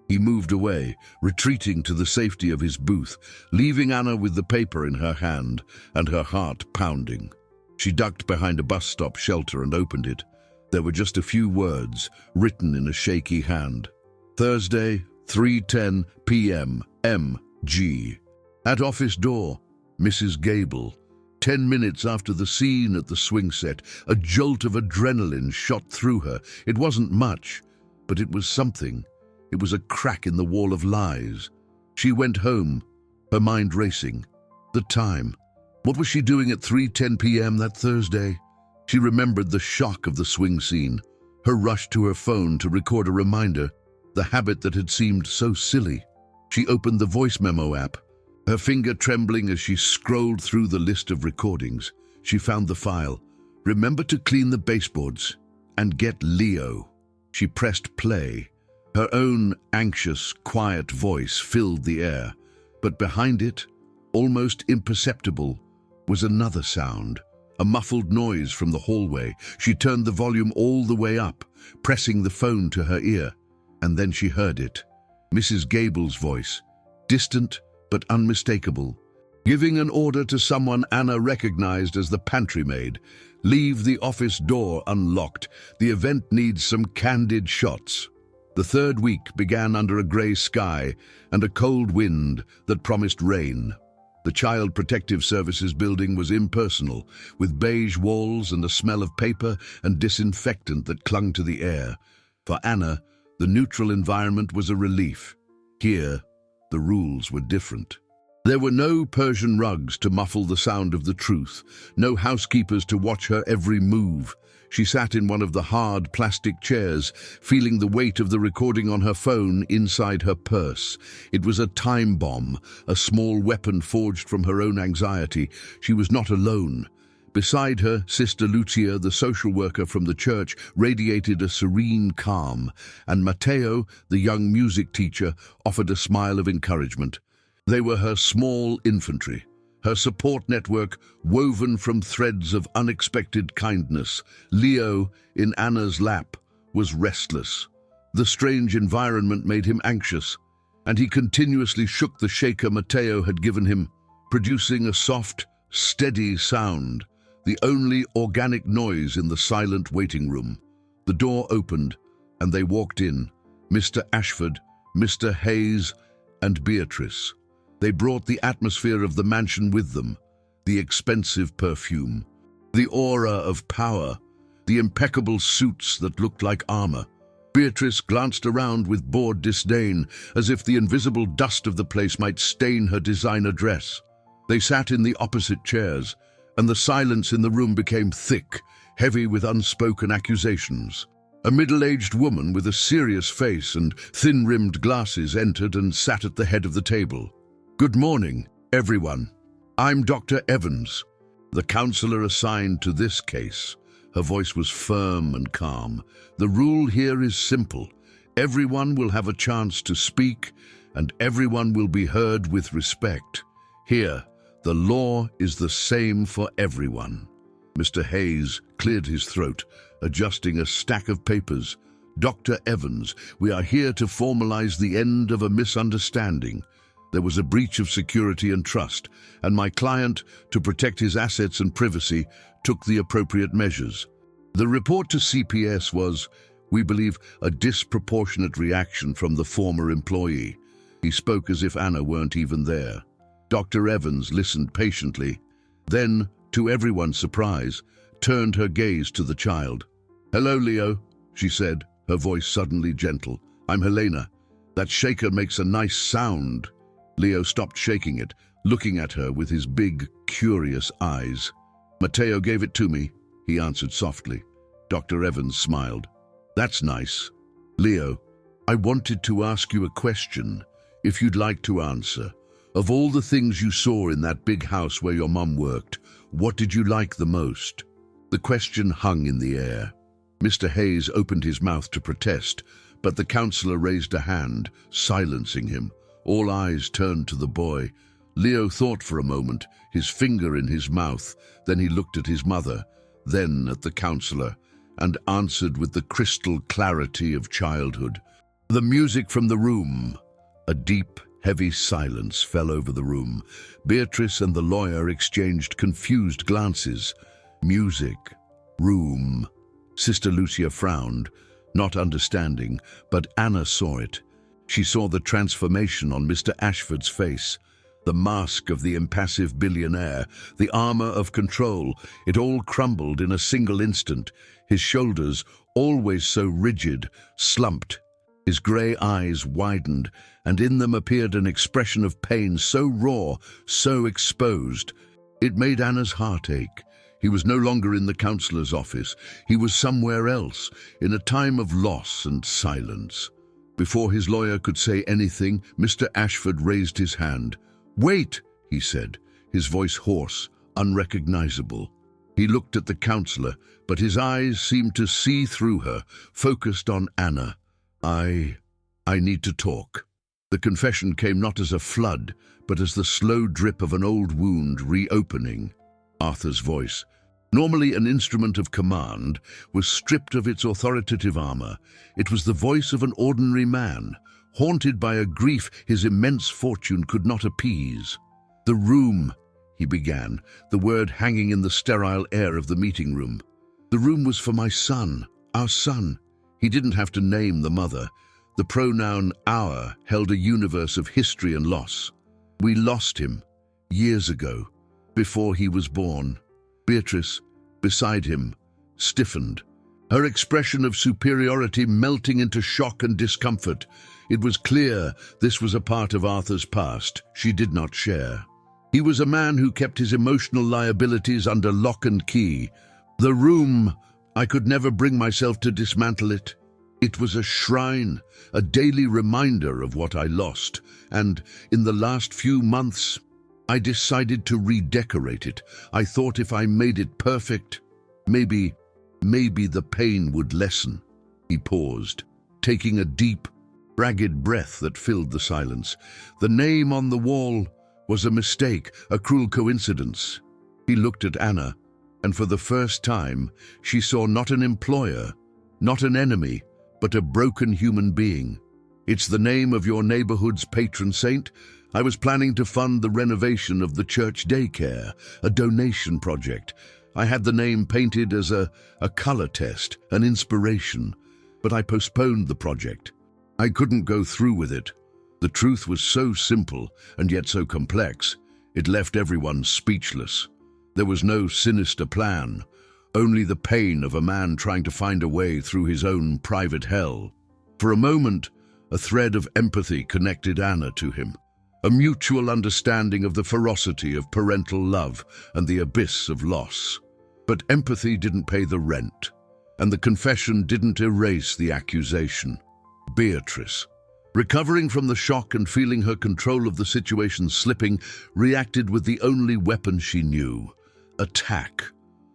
A: He moved away, retreating to the safety of his booth, leaving Anna with the paper in her hand and her heart pounding. She ducked behind a bus stop shelter and opened it. There were just a few words, written in a shaky hand. Thursday, 3:10 p.m. M.G. At office door, Mrs. Gable. 10 minutes after the scene at the swing set, a jolt of adrenaline shot through her. It wasn't much, but it was something. It was a crack in the wall of lies. She went home, her mind racing. The time. What was she doing at 3:10 p.m. that Thursday? She remembered the shock of the swing scene, her rush to her phone to record a reminder, the habit that had seemed so silly. She opened the voice memo app, her finger trembling as she scrolled through the list of recordings. She found the file. "Remember to clean the baseboards and get Leo." She pressed play. Her own anxious, quiet voice filled the air, but behind it, almost imperceptible, was another sound, a muffled noise from the hallway. She turned the volume all the way up, pressing the phone to her ear, and then she heard it. Mrs. Gable's voice, distant but unmistakable, giving an order to someone Anna recognized as the pantry maid. "Leave the office door unlocked. The event needs some candid shots." The third week began under a grey sky and a cold wind that promised rain. The Child Protective Services building was impersonal, with beige walls and a smell of paper and disinfectant that clung to the air. For Anna, the neutral environment was a relief. Here, the rules were different. There were no Persian rugs to muffle the sound of the truth, no housekeepers to watch her every move. She sat in one of the hard plastic chairs, feeling the weight of the recording on her phone inside her purse. It was a time bomb, a small weapon forged from her own anxiety. She was not alone. Beside her, Sister Lucia, the social worker from the church, radiated a serene calm, and Matteo, the young music teacher, offered a smile of encouragement. They were her small infantry, her support network woven from threads of unexpected kindness. Leo, in Anna's lap, was restless. The strange environment made him anxious, and he continuously shook the shaker Matteo had given him, producing a soft, steady sound, the only organic noise in the silent waiting room. The door opened, and they walked in, Mr. Ashford, Mr. Hayes, and Beatrice. They brought the atmosphere of the mansion with them, the expensive perfume, the aura of power, the impeccable suits that looked like armor. Beatrice glanced around with bored disdain, as if the invisible dust of the place might stain her designer dress. They sat in the opposite chairs, and the silence in the room became thick, heavy with unspoken accusations. A middle-aged woman with a serious face and thin-rimmed glasses entered and sat at the head of the table. "Good morning, everyone. I'm Dr. Evans, the counselor assigned to this case." Her voice was firm and calm. "The rule here is simple. Everyone will have a chance to speak, and everyone will be heard with respect. Here, the law is the same for everyone." Mr. Hayes cleared his throat, adjusting a stack of papers. "Dr. Evans, we are here to formalize the end of a misunderstanding. There was a breach of security and trust, and my client, to protect his assets and privacy, took the appropriate measures. The report to CPS was, we believe, a disproportionate reaction from the former employee." He spoke as if Anna weren't even there. Dr. Evans listened patiently, then, to everyone's surprise, turned her gaze to the child. "Hello, Leo," she said, her voice suddenly gentle. "I'm Helena. That shaker makes a nice sound." Leo stopped shaking it, looking at her with his big, curious eyes. "Matteo gave it to me," he answered softly. Dr. Evans smiled. "That's nice. Leo, I wanted to ask you a question, if you'd like to answer. Of all the things you saw in that big house where your mum worked, what did you like the most?" The question hung in the air. Mr. Hayes opened his mouth to protest, but the counselor raised a hand, silencing him. All eyes turned to the boy. Leo thought for a moment, his finger in his mouth. Then he looked at his mother, then at the counselor, and answered with the crystal clarity of childhood. The music from the room. A deep, heavy silence fell over the room. Beatrice and the lawyer exchanged confused glances. Music. Room. Sister Lucia frowned, not understanding, but Anna saw it. She saw the transformation on Mr. Ashford's face, the mask of the impassive billionaire, the armor of control. It all crumbled in a single instant. His shoulders, always so rigid, slumped. His grey eyes widened, and in them appeared an expression of pain so raw, so exposed. It made Anna's heart ache. He was no longer in the counselor's office. He was somewhere else, in a time of loss and silence. Before his lawyer could say anything, Mr. Ashford raised his hand. "Wait," he said, his voice hoarse, unrecognizable. He looked at the counselor, but his eyes seemed to see through her, focused on Anna. I need to talk." The confession came not as a flood, but as the slow drip of an old wound reopening. Arthur's voice, normally an instrument of command, was stripped of its authoritative armor. It was the voice of an ordinary man, haunted by a grief his immense fortune could not appease. "The room," he began, the word hanging in the sterile air of the meeting room. "The room was for my son, our son." He didn't have to name the mother. The pronoun our held a universe of history and loss. "We lost him, years ago, before he was born." Beatrice, beside him, stiffened, her expression of superiority melting into shock and discomfort. It was clear this was a part of Arthur's past she did not share. He was a man who kept his emotional liabilities under lock and key. "The room," I could never bring myself to dismantle it. It was a shrine, a daily reminder of what I lost, and in the last few months, I decided to redecorate it. I thought if I made it perfect, maybe the pain would lessen. He paused, taking a deep, ragged breath that filled the silence. The name on the wall was a mistake, a cruel coincidence. He looked at Anna, and for the first time, she saw not an employer, not an enemy, but a broken human being. It's the name of your neighborhood's patron saint. I was planning to fund the renovation of the church daycare, a donation project. I had the name painted as a color test, an inspiration, but I postponed the project. I couldn't go through with it. The truth was so simple and yet so complex, it left everyone speechless. There was no sinister plan, only the pain of a man trying to find a way through his own private hell. For a moment, a thread of empathy connected Anna to him, a mutual understanding of the ferocity of parental love and the abyss of loss. But empathy didn't pay the rent, and the confession didn't erase the accusation. Beatrice, recovering from the shock and feeling her control of the situation slipping, reacted with the only weapon she knew: attack.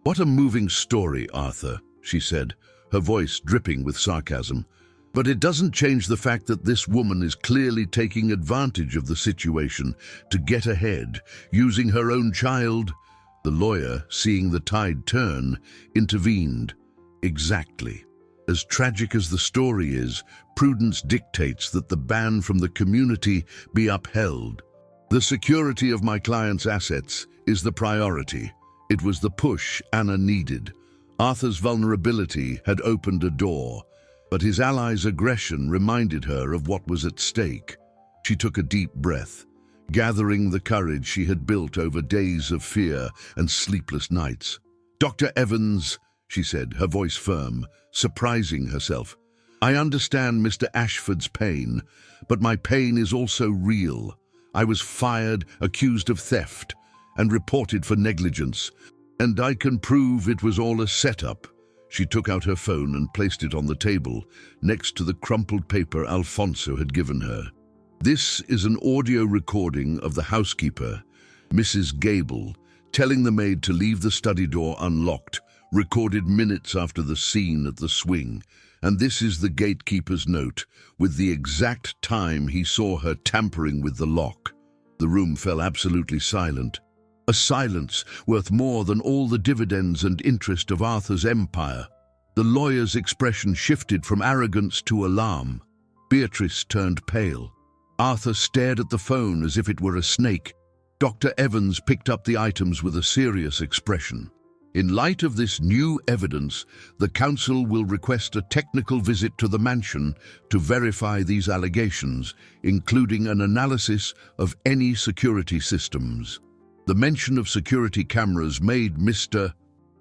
A: "What a moving story, Arthur," she said, her voice dripping with sarcasm. "But it doesn't change the fact that this woman is clearly taking advantage of the situation to get ahead, using her own child." The lawyer, seeing the tide turn, intervened. "Exactly. As tragic as the story is, prudence dictates that the ban from the community be upheld. The security of my client's assets is the priority." It was the push Anna needed. Arthur's vulnerability had opened a door, but his ally's aggression reminded her of what was at stake. She took a deep breath, gathering the courage she had built over days of fear and sleepless nights. "Dr. Evans," she said, her voice firm, surprising herself, "I understand Mr. Ashford's pain, but my pain is also real. I was fired, accused of theft, and reported for negligence, and I can prove it was all a setup." She took out her phone and placed it on the table, next to the crumpled paper Alfonso had given her. "This is an audio recording of the housekeeper, Mrs. Gable, telling the maid to leave the study door unlocked, recorded minutes after the scene at the swing. And this is the gatekeeper's note, with the exact time he saw her tampering with the lock." The room fell absolutely silent. A silence worth more than all the dividends and interest of Arthur's empire. The lawyer's expression shifted from arrogance to alarm. Beatrice turned pale. Arthur stared at the phone as if it were a snake. Dr. Evans picked up the items with a serious expression. "In light of this new evidence, the council will request a technical visit to the mansion to verify these allegations, including an analysis of any security systems." The mention of security cameras made Mr.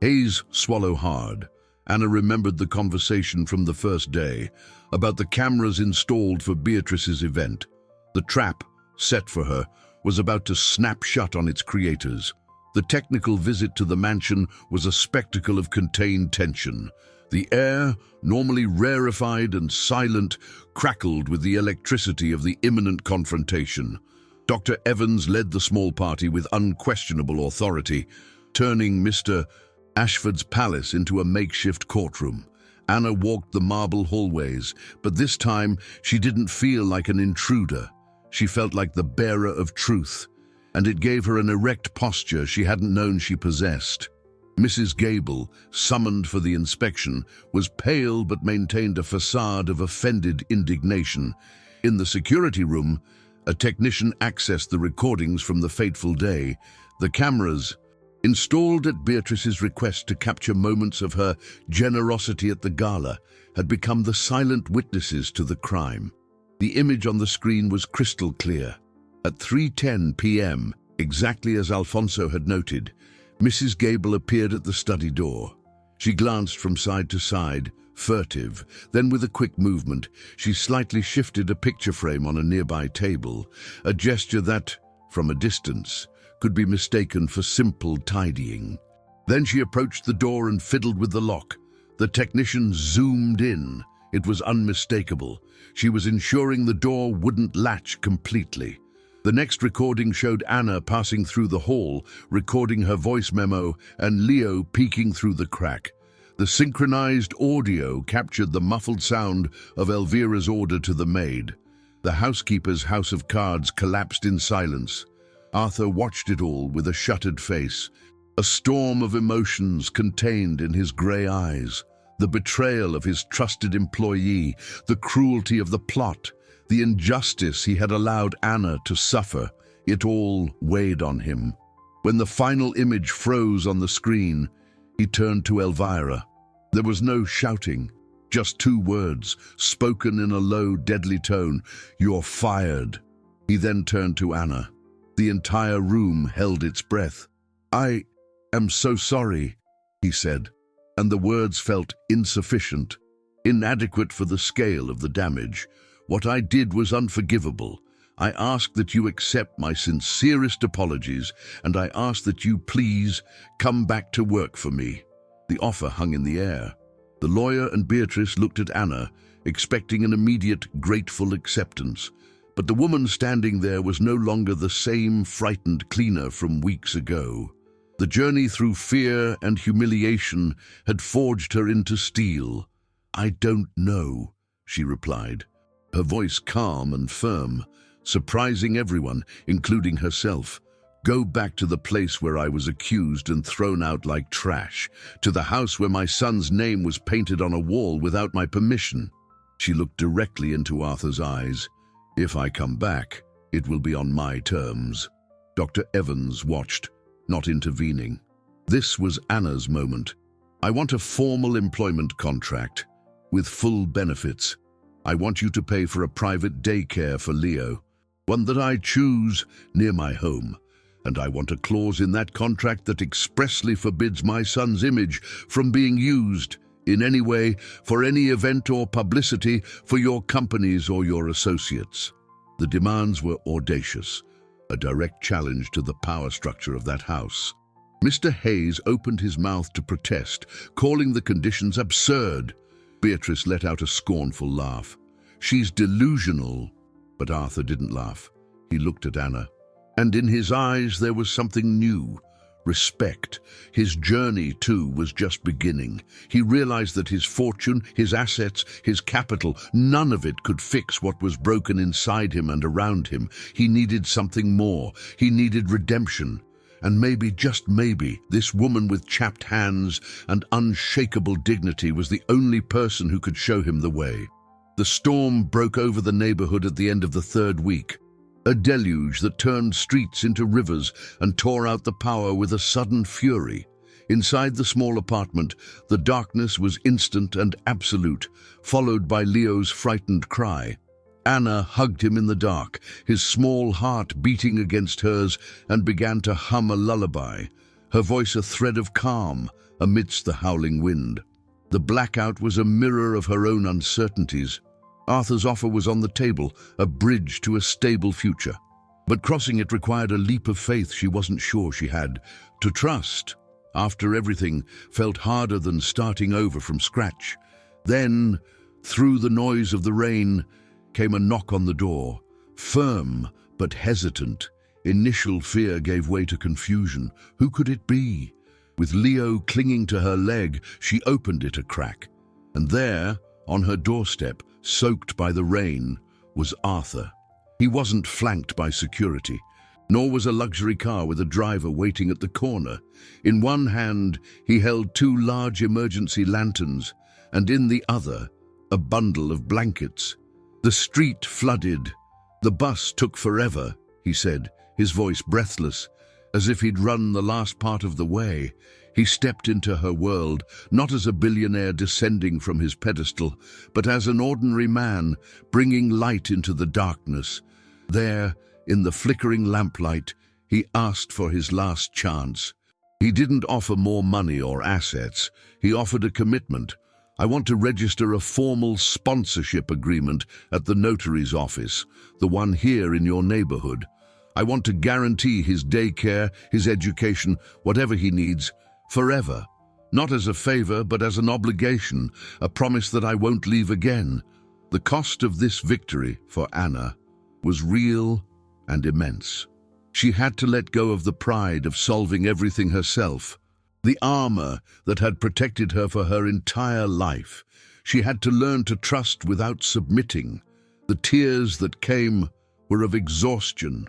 A: Hayes swallow hard. Anna remembered the conversation from the first day about the cameras installed for Beatrice's event. The trap, set for her, was about to snap shut on its creators. The technical visit to the mansion was a spectacle of contained tension. The air, normally rarefied and silent, crackled with the electricity of the imminent confrontation. Dr. Evans led the small party with unquestionable authority, turning Mr. Ashford's palace into a makeshift courtroom. Anna walked the marble hallways, but this time she didn't feel like an intruder. She felt like the bearer of truth, and it gave her an erect posture she hadn't known she possessed. Mrs. Gable, summoned for the inspection, was pale but maintained a facade of offended indignation. In the security room, a technician accessed the recordings from the fateful day. The cameras, installed at Beatrice's request to capture moments of her generosity at the gala, had become the silent witnesses to the crime. The image on the screen was crystal clear. At 3:10 p.m., exactly as Alfonso had noted, Mrs. Gable appeared at the study door. She glanced from side to side, furtive. Then with a quick movement, she slightly shifted a picture frame on a nearby table, a gesture that, from a distance, could be mistaken for simple tidying. Then she approached the door and fiddled with the lock. The technician zoomed in. It was unmistakable. She was ensuring the door wouldn't latch completely. The next recording showed Anna passing through the hall, recording her voice memo, and Leo peeking through the crack. The synchronized audio captured the muffled sound of Elvira's order to the maid. The housekeeper's house of cards collapsed in silence. Arthur watched it all with a shuttered face, a storm of emotions contained in his grey eyes. The betrayal of his trusted employee, the cruelty of the plot, the injustice he had allowed Anna to suffer, it all weighed on him. When the final image froze on the screen, he turned to Elvira. There was no shouting, just 2 words, spoken in a low, deadly tone: "You're fired." He then turned to Anna. The entire room held its breath. "I am so sorry," he said, and the words felt insufficient, inadequate for the scale of the damage. "What I did was unforgivable. I ask that you accept my sincerest apologies, and I ask that you please come back to work for me." The offer hung in the air. The lawyer and Beatrice looked at Anna, expecting an immediate, grateful acceptance. But the woman standing there was no longer the same frightened cleaner from weeks ago. The journey through fear and humiliation had forged her into steel. "I don't know," she replied, her voice calm and firm, surprising everyone, including herself. "Go back to the place where I was accused and thrown out like trash, to the house where my son's name was painted on a wall without my permission." She looked directly into Arthur's eyes. "If I come back, it will be on my terms." Dr. Evans watched, not intervening. This was Anna's moment. "I want a formal employment contract, with full benefits. I want you to pay for a private daycare for Leo, one that I choose near my home. And I want a clause in that contract that expressly forbids my son's image from being used in any way for any event or publicity for your companies or your associates." The demands were audacious, a direct challenge to the power structure of that house. Mr. Hayes opened his mouth to protest, calling the conditions absurd. Beatrice let out a scornful laugh. "She's delusional." But Arthur didn't laugh. He looked at Anna, and in his eyes there was something new. Respect. His journey, too, was just beginning. He realized that his fortune, his assets, his capital, none of it could fix what was broken inside him and around him. He needed something more. He needed redemption. And maybe, just maybe, this woman with chapped hands and unshakable dignity was the only person who could show him the way. The storm broke over the neighborhood at the end of the 3rd week. A deluge that turned streets into rivers and tore out the power with a sudden fury. Inside the small apartment, the darkness was instant and absolute, followed by Leo's frightened cry. Anna hugged him in the dark, his small heart beating against hers, and began to hum a lullaby, her voice a thread of calm amidst the howling wind. The blackout was a mirror of her own uncertainties. Arthur's offer was on the table, a bridge to a stable future. But crossing it required a leap of faith she wasn't sure she had. To trust, after everything, felt harder than starting over from scratch. Then, through the noise of the rain, came a knock on the door, firm but hesitant. Initial fear gave way to confusion. Who could it be? With Leo clinging to her leg, she opened it a crack. And there, on her doorstep, soaked by the rain, was Arthur. He wasn't flanked by security, nor was a luxury car with a driver waiting at the corner. In one hand, he held 2 large emergency lanterns, and in the other, a bundle of blankets. "The street flooded. The bus took forever," he said, his voice breathless, as if he'd run the last part of the way. He stepped into her world, not as a billionaire descending from his pedestal, but as an ordinary man, bringing light into the darkness. There, in the flickering lamplight, he asked for his last chance. He didn't offer more money or assets. He offered a commitment. "I want to register a formal sponsorship agreement at the notary's office, the one here in your neighborhood. I want to guarantee his daycare, his education, whatever he needs, forever. Not as a favor, but as an obligation, a promise that I won't leave again. The cost of this victory for Anna was real and immense. She had to let go of the pride of solving everything herself, the armor that had protected her for her entire life. She had to learn to trust without submitting. The tears that came were of exhaustion,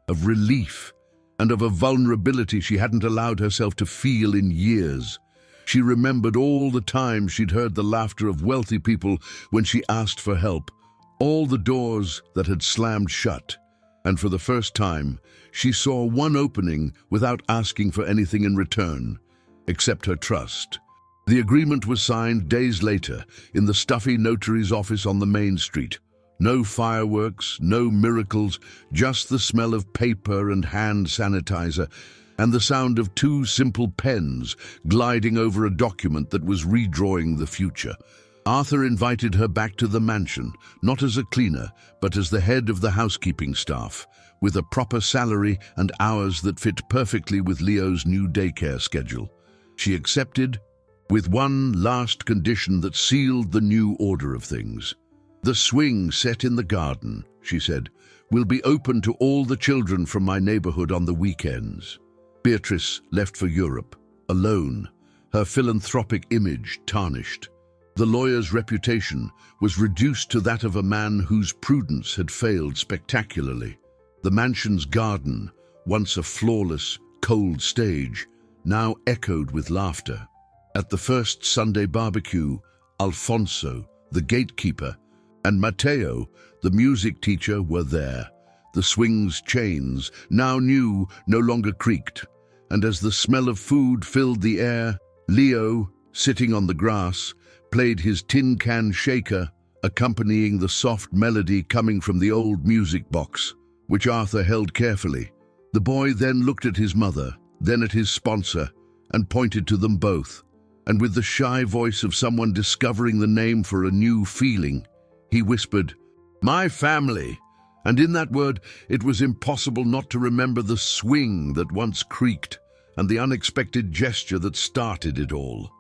A: of relief, and of a vulnerability she hadn't allowed herself to feel in years. She remembered all the times she'd heard the laughter of wealthy people when she asked for help, all the doors that had slammed shut. And for the first time, she saw one opening without asking for anything in return, except her trust. The agreement was signed days later in the stuffy notary's office on the main street. No fireworks, no miracles, just the smell of paper and hand sanitizer, and the sound of two simple pens gliding over a document that was redrawing the future. Arthur invited her back to the mansion, not as a cleaner, but as the head of the housekeeping staff, with a proper salary and hours that fit perfectly with Leo's new daycare schedule. She accepted, with one last condition that sealed the new order of things. "The swing set in the garden," she said, "will be open to all the children from my neighborhood on the weekends." Beatrice left for Europe, alone, her philanthropic image tarnished. The lawyer's reputation was reduced to that of a man whose prudence had failed spectacularly. The mansion's garden, once a flawless, cold stage, now echoed with laughter. At the first Sunday barbecue, Alfonso, the gatekeeper, and Matteo, the music teacher, were there. The swing's chains, now new, no longer creaked, and as the smell of food filled the air, Leo, sitting on the grass, played his tin can shaker, accompanying the soft melody coming from the old music box, which Arthur held carefully. The boy then looked at his mother, then at his sponsor, and pointed to them both. And with the shy voice of someone discovering the name for a new feeling, he whispered, "My family." And in that word, it was impossible not to remember the swing that once creaked and the unexpected gesture that started it all.